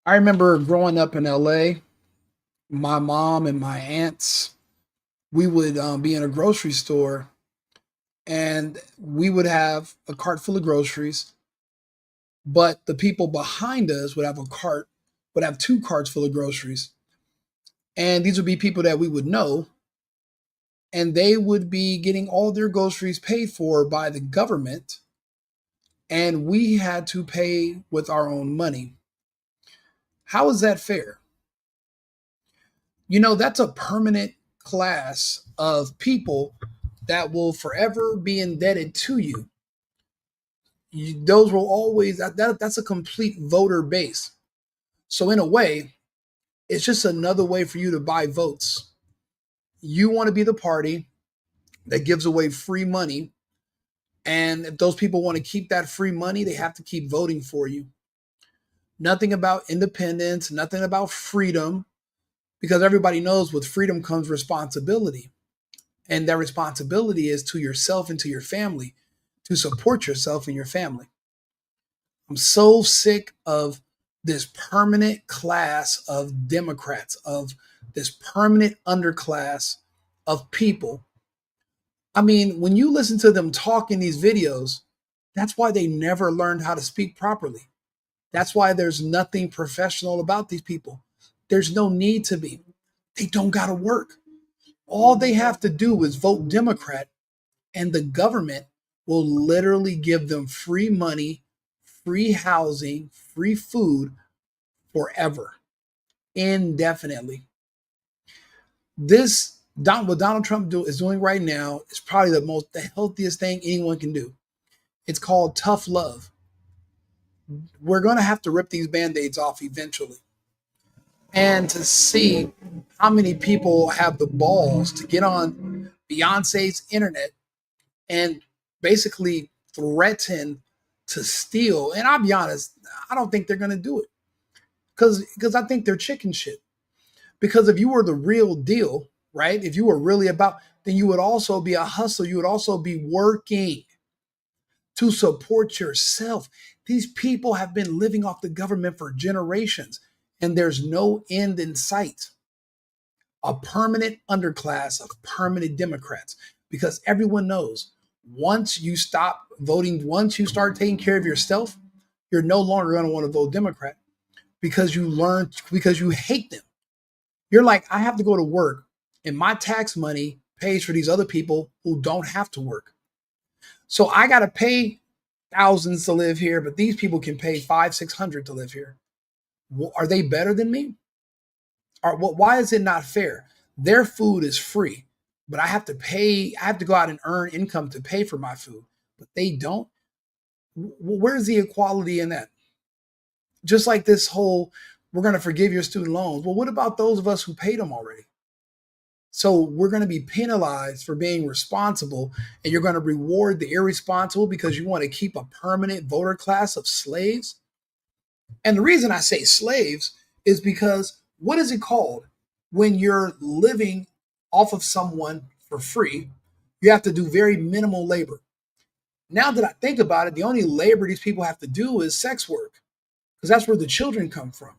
I remember growing up in LA, my mom and my aunts, we would be in a grocery store and we would have a cart full of groceries, but the people behind us would have two carts full of groceries. And these would be people that we would know, and they would be getting all their groceries paid for by the government, and we had to pay with our own money. How is that fair? That's a permanent class of people that will forever be indebted to you. Those will always that's a complete voter base. So in a way, it's just another way for you to buy votes. You want to be the party that gives away free money, and if those people want to keep that free money, they have to keep voting for you. Nothing about independence, nothing about freedom, because everybody knows with freedom comes responsibility. And that responsibility is to yourself and to your family, to support yourself and your family. I'm so sick of this permanent class of Democrats, of this permanent underclass of people. I mean, when you listen to them talk in these videos, that's why they never learned how to speak properly. That's why there's nothing professional about these people. There's no need to be. They don't got to work. All they have to do is vote Democrat, and the government will literally give them free money, free housing, free food forever, indefinitely. What Donald Trump is doing right now is probably the healthiest thing anyone can do. It's called tough love. We're going to have to rip these band-aids off eventually. And to see how many people have the balls to get on Beyonce's internet and basically threaten to steal. And I'll be honest, I don't think they're going to do it because I think they're chicken shit. Because if you were the real deal, right? If you were really about, then you would also be a hustler. You would also be working to support yourself. These people have been living off the government for generations, and there's no end in sight. A permanent underclass of permanent Democrats, because everyone knows once you stop voting, once you start taking care of yourself, you're no longer going to want to vote Democrat because you hate them. You're like, I have to go to work and my tax money pays for these other people who don't have to work. So I got to pay thousands to live here, but these people can pay 500-600 to live here. Are they better than me? Why is it not fair? Their food is free, but I have to pay. I have to go out and earn income to pay for my food, but they don't. Where's the equality in that? Just like this whole, we're going to forgive your student loans. Well, what about those of us who paid them already? So we're going to be penalized for being responsible, and you're going to reward the irresponsible because you want to keep a permanent voter class of slaves. And the reason I say slaves is because what is it called when you're living off of someone for free? You have to do very minimal labor. Now that I think about it, the only labor these people have to do is sex work, because that's where the children come from.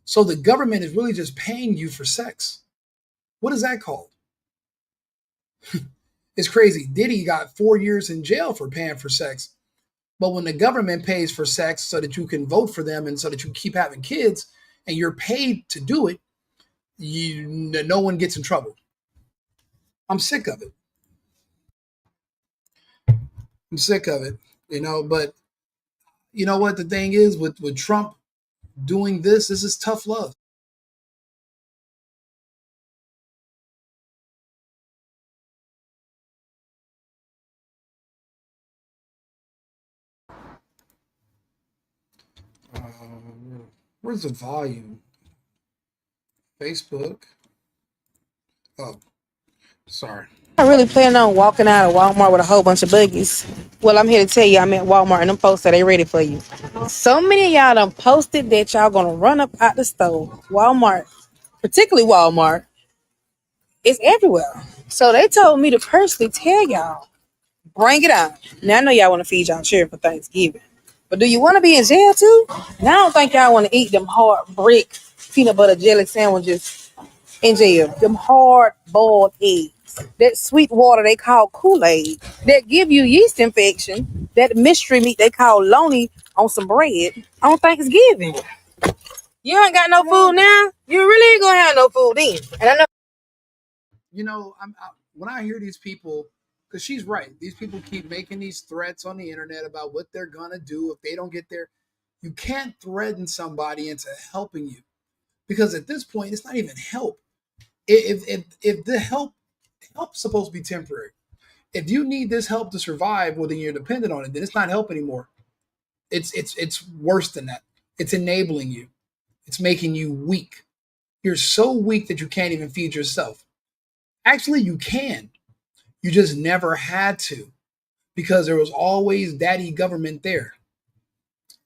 So the government is really just paying you for sex. What is that called? It's crazy. Diddy got 4 years in jail for paying for sex. But when the government pays for sex so that you can vote for them and so that you keep having kids and you're paid to do it, no one gets in trouble. I'm sick of it. I'm sick of it, but you know what the thing is with Trump doing this is tough love. Where's the volume? Facebook. Oh, sorry. I really plan on walking out of Walmart with a whole bunch of buggies. Well, I'm here to tell you I'm at Walmart and them folks that they ready for you. So many of y'all done posted that y'all gonna run up out the store. Walmart, particularly Walmart, is everywhere. So they told me to personally tell y'all, bring it out. Now I know y'all want to feed y'all children for Thanksgiving. But do you want to be in jail too? Now I don't think y'all want to eat them hard brick peanut butter jelly sandwiches in jail. Them hard boiled eggs. That sweet water they call Kool-Aid. That give you yeast infection. That mystery meat they call loney on some bread on Thanksgiving. You ain't got no food now. You really ain't gonna have no food then. And I know. When I hear these people, because she's right, these people keep making these threats on the internet about what they're gonna do if they don't get there. You can't threaten somebody into helping you because at this point, it's not even help. If the help's supposed to be temporary. If you need this help to survive, well, then you're dependent on it. Then it's not help anymore. It's worse than that. It's enabling you. It's making you weak. You're so weak that you can't even feed yourself. Actually, you can. You just never had to because there was always daddy government there.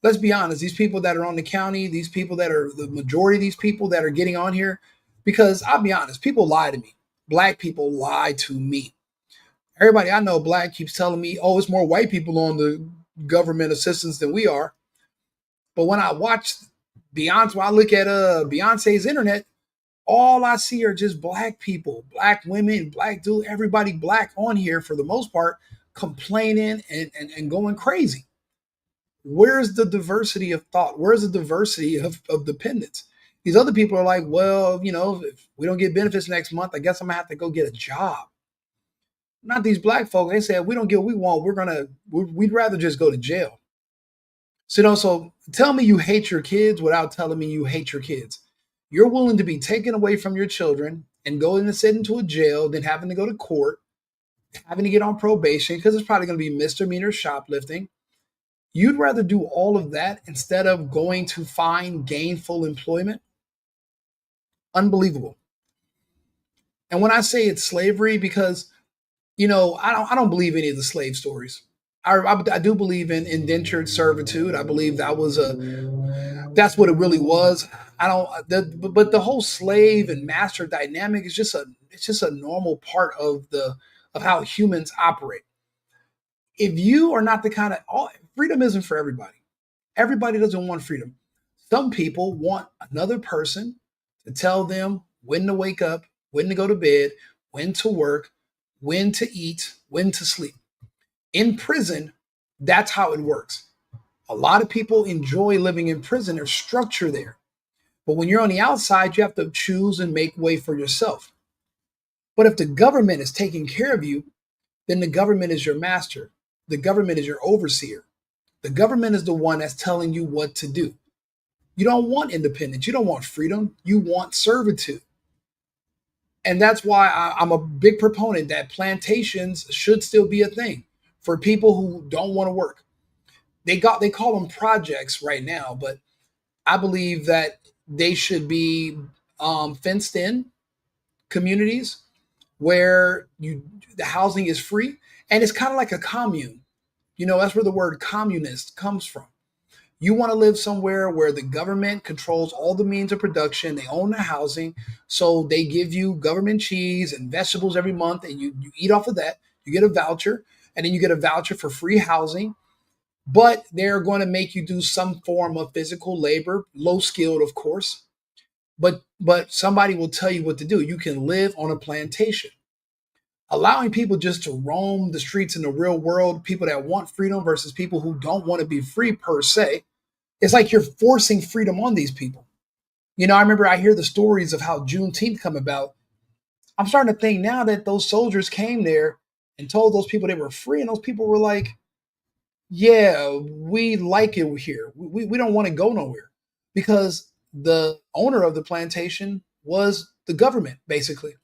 Let's be honest, these people that are on the county, these people that are the majority of these people that are getting on here, because I'll be honest, people lie to me. Black people lie to me. Everybody I know black keeps telling me, oh, it's more white people on the government assistance than we are. But when I watch Beyonce, when I look at Beyonce's internet, all I see are just black people, black women, black dude, everybody black on here for the most part, complaining and going crazy. Where's the diversity of thought? Where's the diversity of dependence? These other people are like, well, if we don't get benefits next month, I guess I'm gonna have to go get a job. Not these black folks. They said, we don't get what we want. We'd rather just go to jail. So tell me you hate your kids without telling me you hate your kids. You're willing to be taken away from your children and go in and sit into a jail, then having to go to court, having to get on probation because it's probably going to be misdemeanor shoplifting. You'd rather do all of that instead of going to find gainful employment? Unbelievable. And when I say it's slavery, because I don't believe any of the slave stories. I do believe in indentured servitude. I believe that's what it really was. I don't, but the whole slave and master dynamic is it's just a normal part of how humans operate. If you are not the kind of freedom isn't for everybody. Everybody doesn't want freedom. Some people want another person to tell them when to wake up, when to go to bed, when to work, when to eat, when to sleep. In prison, that's how it works. A lot of people enjoy living in prison. There's structure there. But when you're on the outside, you have to choose and make way for yourself. But if the government is taking care of you, then the government is your master. The government is your overseer. The government is the one that's telling you what to do. You don't want independence. You don't want freedom. You want servitude. And that's why I'm a big proponent that plantations should still be a thing for people who don't want to work. They call them projects right now, but I believe that they should be fenced in communities where the housing is free, and it's kind of like a commune. That's where the word communist comes from. You want to live somewhere where the government controls all the means of production. They own the housing. So they give you government cheese and vegetables every month, and you eat off of that. You get a voucher, and then you get a voucher for free housing. But they're going to make you do some form of physical labor, low skilled, of course. But somebody will tell you what to do. You can live on a plantation. Allowing people just to roam the streets in the real world, people that want freedom versus people who don't want to be free per se, it's like you're forcing freedom on these people. I remember I hear the stories of how Juneteenth come about. I'm starting to think now that those soldiers came there and told those people they were free, and those people were like, yeah, we like it here. We don't want to go nowhere because the owner of the plantation was the government, basically.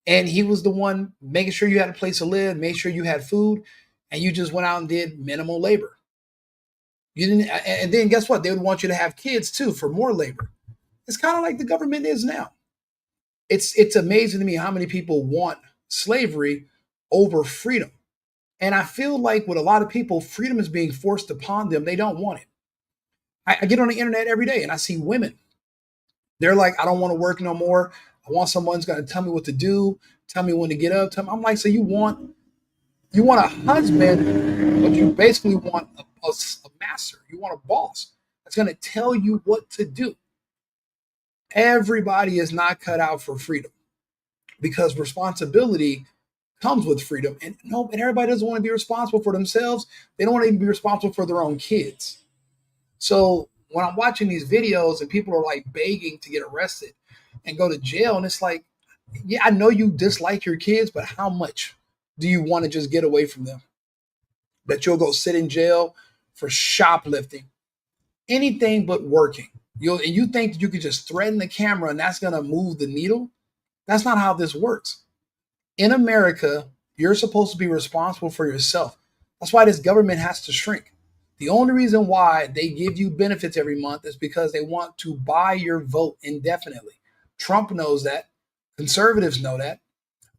And he was the one making sure you had a place to live, made sure you had food, and you just went out and did minimal labor. You didn't, and then guess what? They would want you to have kids too for more labor. It's kind of like the government is now. It's amazing to me how many people want slavery over freedom. And I feel like with a lot of people, freedom is being forced upon them. They don't want it. I get on the internet every day and I see women. They're like, I don't want to work no more. I want someone's going to tell me what to do, tell me when to get up. I'm like, so you want a husband, but you basically want a master. You want a boss that's going to tell you what to do. Everybody is not cut out for freedom because responsibility comes with freedom. And no, and everybody doesn't want to be responsible for themselves. They don't want to even be responsible for their own kids. So when I'm watching these videos and people are like begging to get arrested and go to jail, and it's like, yeah, I know you dislike your kids, but how much do you want to just get away from them? That you'll go sit in jail for shoplifting, anything but working. You think that you could just threaten the camera and that's gonna move the needle? That's not how this works. In America, you're supposed to be responsible for yourself. That's why this government has to shrink. The only reason why they give you benefits every month is because they want to buy your vote indefinitely. Trump knows that. Conservatives know that.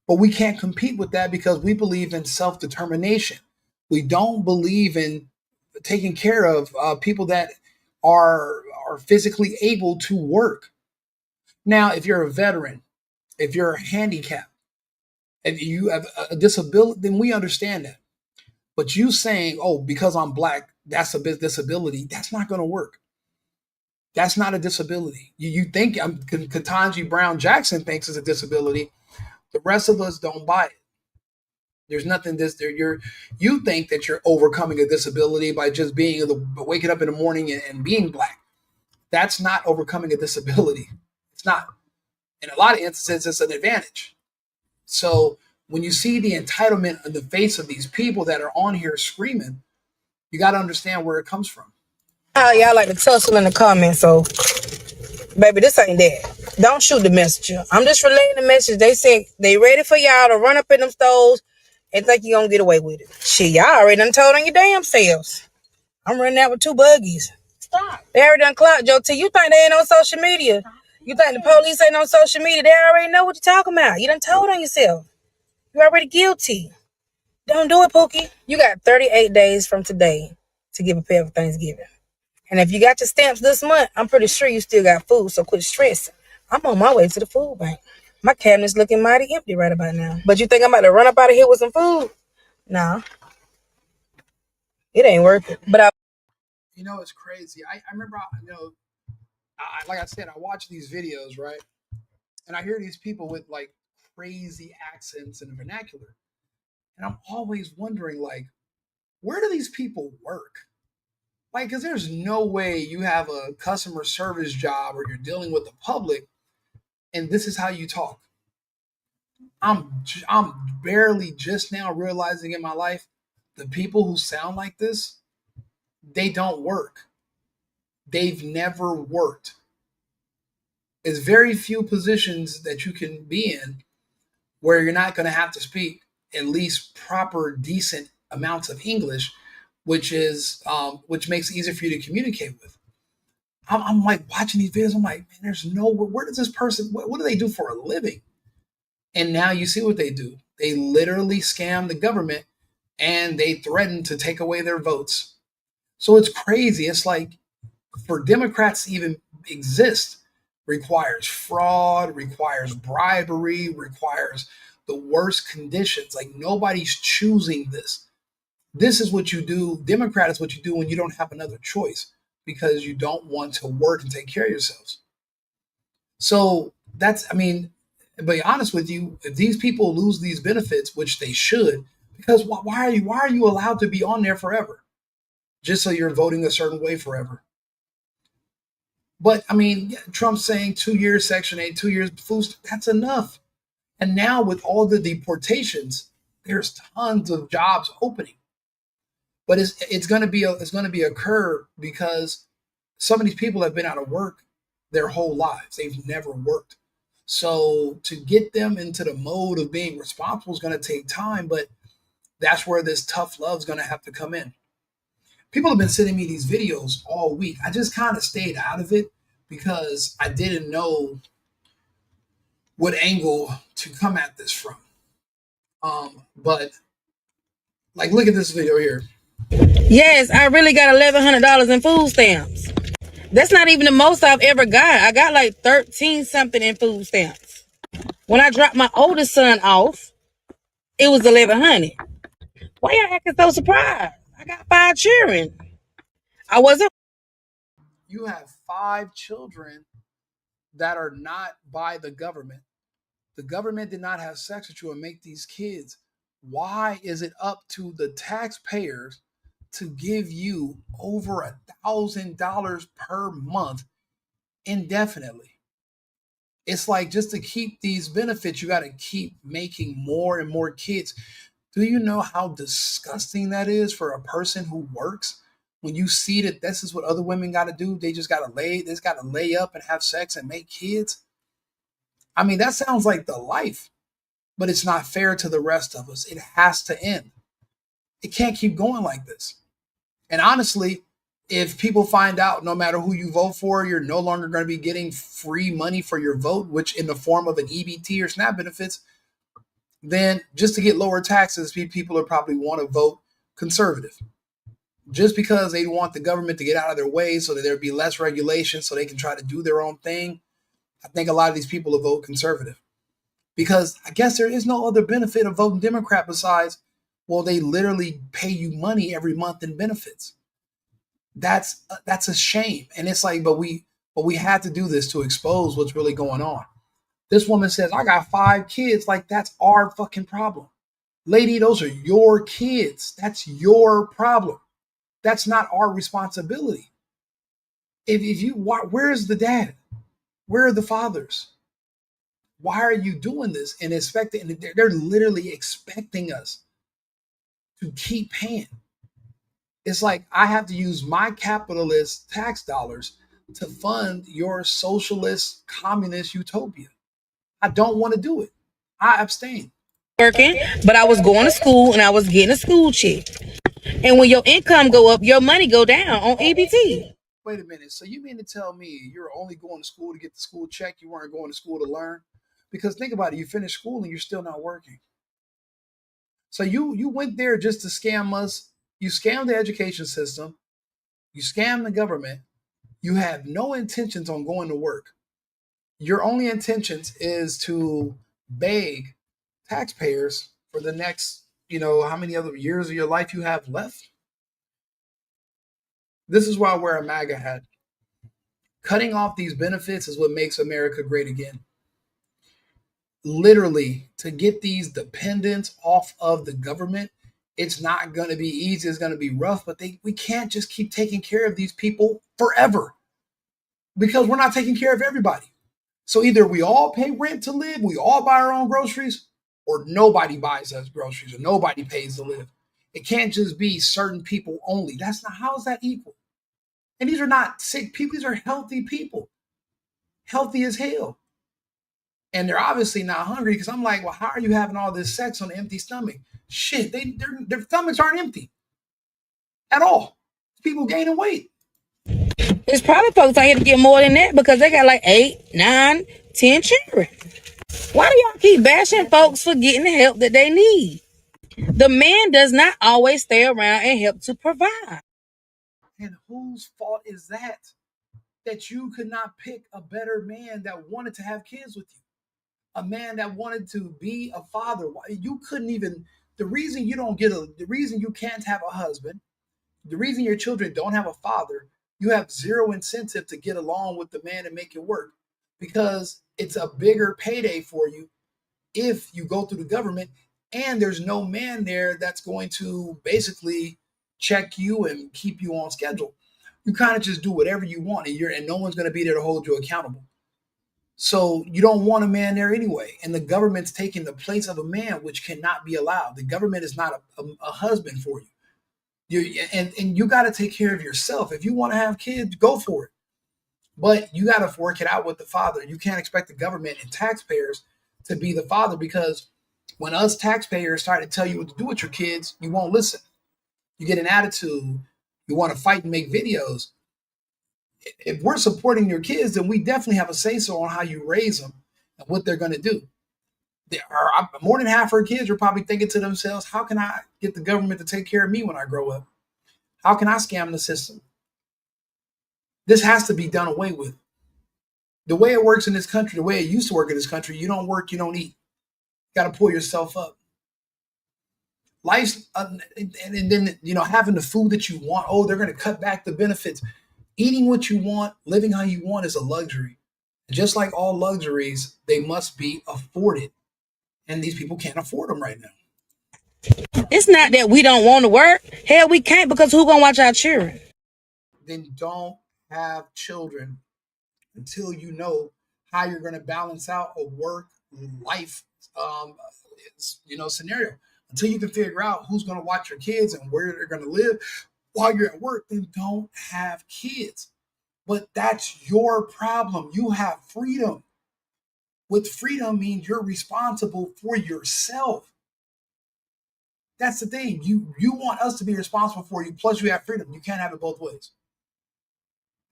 But we can't compete with that because we believe in self determination. We don't believe in taking care of people that are physically able to work. Now, if you're a veteran, if you're handicapped, if you have a disability, then we understand that. But you saying, "Oh, because I'm black, that's a disability," that's not going to work. That's not a disability. You think Ketanji Brown Jackson thinks it's a disability. The rest of us don't buy it. There's nothing this there. You think that you're overcoming a disability by just being waking up in the morning and being black. That's not overcoming a disability. It's not. In a lot of instances, it's an advantage. So when you see the entitlement in the face of these people that are on here screaming, you got to understand where it comes from. Y'all like to tussle in the comments, so baby, this ain't that. Don't shoot the messenger. I'm just relaying the message. They said they ready for y'all to run up in them stores and think you gonna get away with it. Shit, y'all already done told on your damn selves. I'm running out with 2 buggies. Stop. They already done clocked Joe T. You think they ain't on social media? You think the police ain't on social media? They already know what you're talking about. You done told on yourself. You're already guilty. Don't do it, Pookie. You got 38 days from today to get prepared for Thanksgiving. And if you got your stamps this month, I'm pretty sure you still got food, so quit stressing. I'm on my way to the food bank. My cabinet's looking mighty empty right about now. But you think I'm about to run up out of here with some food? Nah, it ain't worth it. But It's crazy. I remember, like I said, I watch these videos, right? And I hear these people with like crazy accents and vernacular. And I'm always wondering, like, where do these people work? Like, because there's no way you have a customer service job or you're dealing with the public and this is how you talk. I'm barely just now realizing in my life the people who sound like this, they don't work. They've never worked. There's very few positions that you can be in where you're not going to have to speak at least proper, decent amounts of English, which makes it easier for you to communicate with. I'm like watching these videos. I'm like, man, there's no where does this person? What do they do for a living? And now you see what they do. They literally scam the government and they threaten to take away their votes. So it's crazy. It's like for Democrats to even exist requires fraud, requires bribery, requires the worst conditions. Like nobody's choosing this. This is what you do. Democrat is what you do when you don't have another choice because you don't want to work and take care of yourselves. So I mean, to be honest with you, if these people lose these benefits, which they should, because why are you allowed to be on there forever? Just so you're voting a certain way forever. But I mean, Trump saying 2 years Section 8, 2 years food, that's enough. And now with all the deportations, there's tons of jobs opening. But it's going to be a curve because some of these people have been out of work their whole lives. They've never worked. So to get them into the mode of being responsible is going to take time, but that's where this tough love is going to have to come in. People have been sending me these videos all week. I just kind of stayed out of it because I didn't know what angle to come at this from. But like, look at this video here. yes, I really got $1,100 in food stamps. That's not even the most I've ever got. I got like 13 something in food stamps. When I dropped my oldest son off, it was 1,100. Why y'all acting so surprised? I got 5 children. I wasn't. You have 5 children that are not by the government. The government did not have sex with you and make these kids. Why is it up to the taxpayers to give you over $1,000 per month indefinitely? It's like, just to keep these benefits, you got to keep making more and more kids. Do you know how disgusting that is for a person who works? When you see that this is what other women got to do, they just got to lay up and have sex and make kids. I mean, that sounds like the life, but it's not fair to the rest of us. It has to end. It can't keep going like this. And honestly, if people find out no matter who you vote for, you're no longer going to be getting free money for your vote, which in the form of an EBT or SNAP benefits, then just to get lower taxes, people will probably want to vote conservative. Just because they want the government to get out of their way so that there'd be less regulation so they can try to do their own thing, I think a lot of these people will vote conservative. Because I guess there is no other benefit of voting Democrat besides, well, they literally pay you money every month in benefits. That's a shame. And it's like, but we had to do this to expose what's really going on. This woman says, I got 5 kids. Like, that's our fucking problem. Lady, those are your kids. That's your problem. That's not our responsibility. If you, where's the dad? Where are the fathers? Why are you doing this? And expecting, they're literally expecting us to keep paying. It's like I have to use my capitalist tax dollars to fund your socialist communist utopia. I don't want to do it. I abstain. Working, but I was going to school and I was getting a school check. And when your income go up, your money go down on EBT. Wait a minute. So you mean to tell me you're only going to school to get the school check? You weren't going to school to learn? Because think about it. You finished school and you're still not working. So you went there just to scam us. You scammed the education system. You scammed the government. You have no intentions on going to work. Your only intentions is to beg taxpayers for the next, how many other years of your life you have left. This is why I wear a MAGA hat. Cutting off these benefits is what makes America great again. Literally, to get these dependents off of the government, it's not going to be easy. It's going to be rough, but we can't just keep taking care of these people forever because we're not taking care of everybody. So either we all pay rent to live, we all buy our own groceries, or nobody buys us groceries, or nobody pays to live. It can't just be certain people only. That's not, how is that equal? And these are not sick people, these are healthy people, healthy as hell. And they're obviously not hungry because I'm like, well, how are you having all this sex on an empty stomach? Shit, their stomachs aren't empty at all. People gaining weight. There's probably folks out here to get more than that because they got like 8, 9, 10 children. Why do y'all keep bashing folks for getting the help that they need? The man does not always stay around and help to provide. And whose fault is that? That you could not pick a better man that wanted to have kids with you, a man that wanted to be a father. You couldn't even. The reason the reason you can't have a husband, the reason your children don't have a father, you have zero incentive to get along with the man and make it work because it's a bigger payday for you if you go through the government and there's no man there that's going to basically check you and keep you on schedule. You kind of just do whatever you want and no one's going to be there to hold you accountable. So you don't want a man there anyway. And the government's taking the place of a man, which cannot be allowed. The government is not a husband for you. And you got to take care of yourself. If you want to have kids, go for it. But you got to work it out with the father. You can't expect the government and taxpayers to be the father because when us taxpayers start to tell you what to do with your kids, you won't listen. You get an attitude. You want to fight and make videos. If we're supporting your kids, then we definitely have a say-so on how you raise them and what they're going to do. More than half our kids are probably thinking to themselves, how can I get the government to take care of me when I grow up? How can I scam the system? This has to be done away with. The way it works in this country, the way it used to work in this country, you don't work, you don't eat. You got to pull yourself up. Life's and then having the food that you want. Oh, they're going to cut back the benefits. Eating what you want, living how you want is a luxury. Just like all luxuries, they must be afforded, and these people can't afford them right now. It's not that we don't want to work. Hell, we can't because who gonna watch our children? Then don't have children until you know how you're going to balance out a work life scenario. Until you can figure out who's going to watch your kids and where they're going to live while you're at work, then don't have kids. But that's your problem. You have freedom. With freedom means you're responsible for yourself. That's the thing. You want us to be responsible for you, plus you have freedom. You can't have it both ways.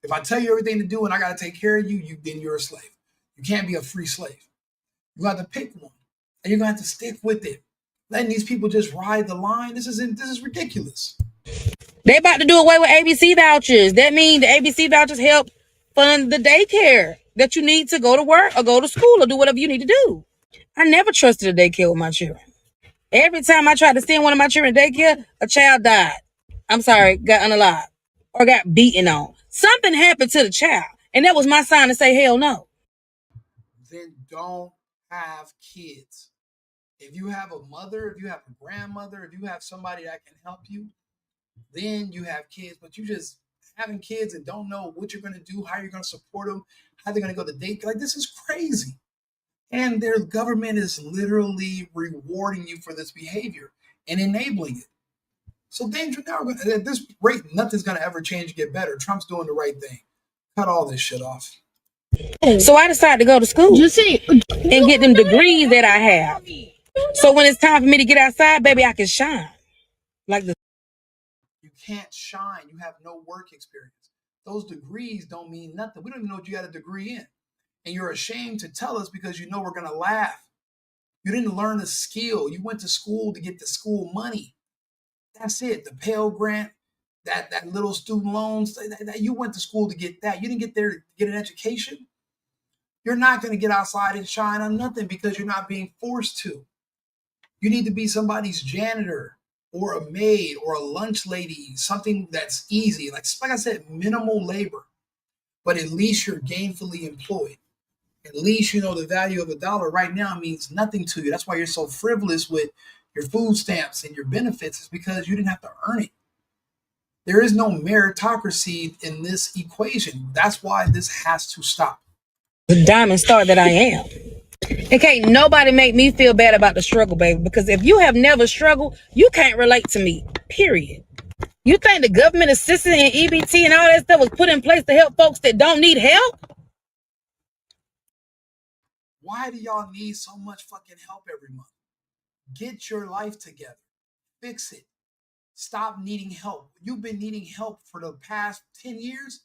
If I tell you everything to do and I got to take care of you, then you're a slave. You can't be a free slave. You have to pick one, and you're gonna have to stick with it. Letting these people just ride the line, this is ridiculous. They about to do away with ABC vouchers. That means the ABC vouchers help fund the daycare that you need to go to work or go to school or do whatever you need to do. I never trusted a daycare with my children. Every time I tried to send one of my children to daycare, a child died. I'm sorry, got unalive or got beaten on. Something happened to the child, and that was my sign to say hell no. Then don't have kids. If you have a mother, if you have a grandmother, if you have somebody that can help you, then you have kids. But you just having kids and don't know what you're going to do, how you're going to support them, how they're going to go to date. Like, this is crazy. And their government is literally rewarding you for this behavior and enabling it. So things are now, at this rate, nothing's going to ever change and get better. Trump's doing the right thing. Cut all this shit off. So I decided to go to school and get them degrees that I have. So when it's time for me to get outside, baby, I can shine. Like the You can't shine. You have no work experience. Those degrees don't mean nothing. We don't even know what you got a degree in. And you're ashamed to tell us because you know we're going to laugh. You didn't learn a skill. You went to school to get the school money. That's it. The Pell Grant, that little student loans, that you went to school to get that. You didn't get there to get an education. You're not going to get outside and shine on nothing because you're not being forced to. You need to be somebody's janitor or a maid or a lunch lady, something that's easy. Like I said, minimal labor, but at least you're gainfully employed. At least you know the value of a dollar right now means nothing to you. That's why you're so frivolous with your food stamps and your benefits, is because you didn't have to earn it. There is no meritocracy in this equation. That's why this has to stop. diamond star that I am. And can't nobody make me feel bad about the struggle, baby. Because if you have never struggled, you can't relate to me. Period. You think the government assistance and EBT and all that stuff was put in place to help folks that don't need help? Why do y'all need so much fucking help every month? Get your life together. Fix it. Stop needing help. You've been needing help for the past 10 years.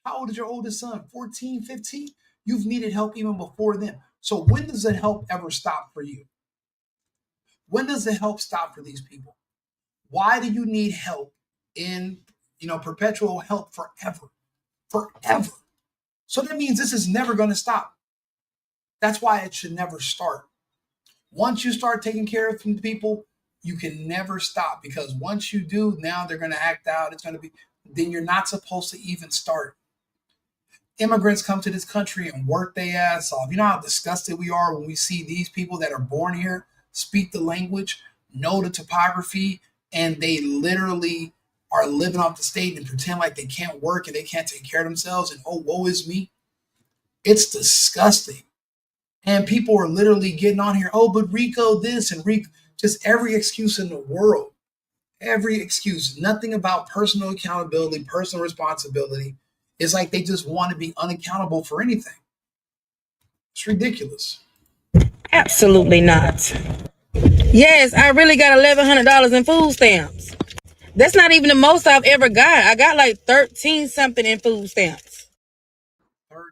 How old is your oldest son? 14, 15? You've needed help even before then. So when does the help ever stop for you? When does the help stop for these people? Why do you need help in, perpetual help forever? Forever. So that means this is never going to stop. That's why it should never start. Once you start taking care of people, you can never stop, because once you do, now they're going to act out. It's going to be, then you're not supposed to even start. Immigrants come to this country and work their ass off. You know how disgusted we are when we see these people that are born here, speak the language, know the topography, and they literally are living off the state and pretend like they can't work and they can't take care of themselves and, oh, woe is me. It's disgusting. And people are literally getting on here, oh, but Rico this and Rico, just every excuse in the world. Every excuse. Nothing about personal accountability, personal responsibility. It's like they just want to be unaccountable for anything. It's ridiculous. Absolutely not. Yes, I really got $1,100 in food stamps. That's not even the most I've ever got. I got like 13 something in food stamps. $1,300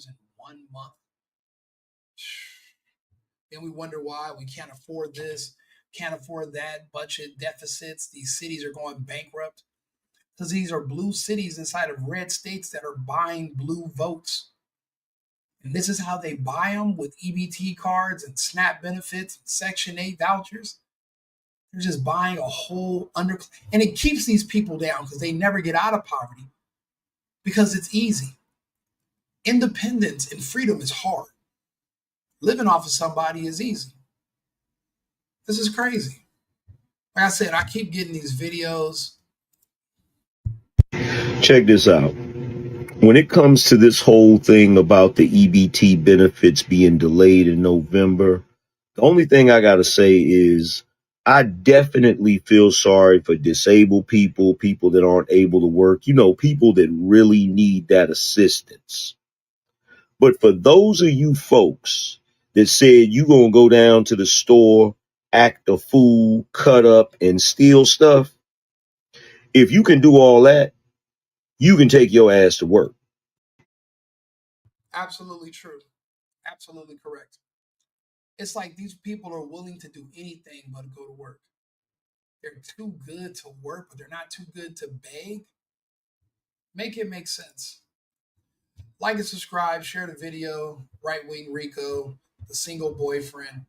in 1 month. Then we wonder why we can't afford this, can't afford that, budget deficits. These cities are going bankrupt because these are blue cities inside of red states that are buying blue votes. And this is how they buy them, with EBT cards and SNAP benefits and Section 8 vouchers. They're just buying a whole and it keeps these people down because they never get out of poverty because it's easy. Independence and freedom is hard. Living off of somebody is easy. This is crazy. Like I said, I keep getting these videos. Check this out. When it comes to this whole thing about the EBT benefits being delayed in November, the only thing I got to say is I definitely feel sorry for disabled people, people that aren't able to work, people that really need that assistance. But for those of you folks that said you going to go down to the store, act a fool, cut up, and steal stuff, if you can do all that, you can take your ass to work. Absolutely true. Absolutely correct. It's like these people are willing to do anything but go to work. They're too good to work, but they're not too good to beg. Make it make sense. Like and subscribe, share the video. Right Wing Rico, the single boyfriend.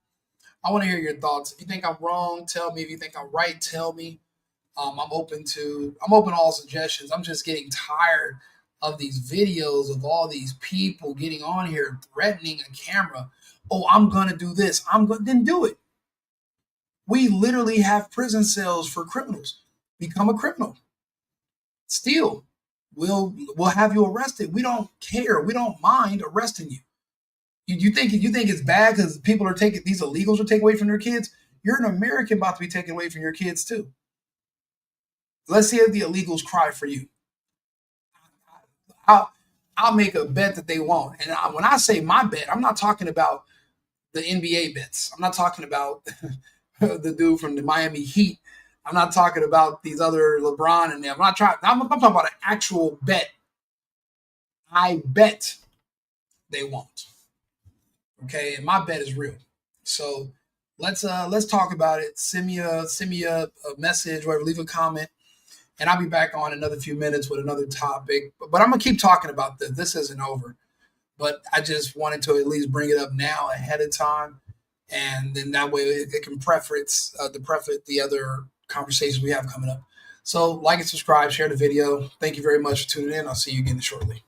I want to hear your thoughts. If you think I'm wrong, tell me. If you think I'm right, tell me. I'm open to all suggestions. I'm just getting tired of these videos of all these people getting on here threatening a camera. Oh, I'm gonna do this. I'm going then do it. We literally have prison cells for criminals. Become a criminal. Steal. We'll have you arrested. We don't care. We don't mind arresting you. You think it's bad because people are taking these illegals are taking away from their kids? You're an American about to be taken away from your kids too. Let's see if the illegals cry for you. I'll I'll make a bet that they won't. And when I say my bet, I'm not talking about the NBA bets. I'm not talking about the dude from the Miami Heat. I'm not talking about these other LeBron and them. I'm talking about an actual bet. I bet they won't. Okay, and my bet is real. So let's talk about it. Send me a message, whatever. Leave a comment, and I'll be back on another few minutes with another topic. But I'm gonna keep talking about this. This isn't over. But I just wanted to at least bring it up now ahead of time, and then that way it can preference the other conversations we have coming up. So like and subscribe, share the video. Thank you very much for tuning in. I'll see you again shortly.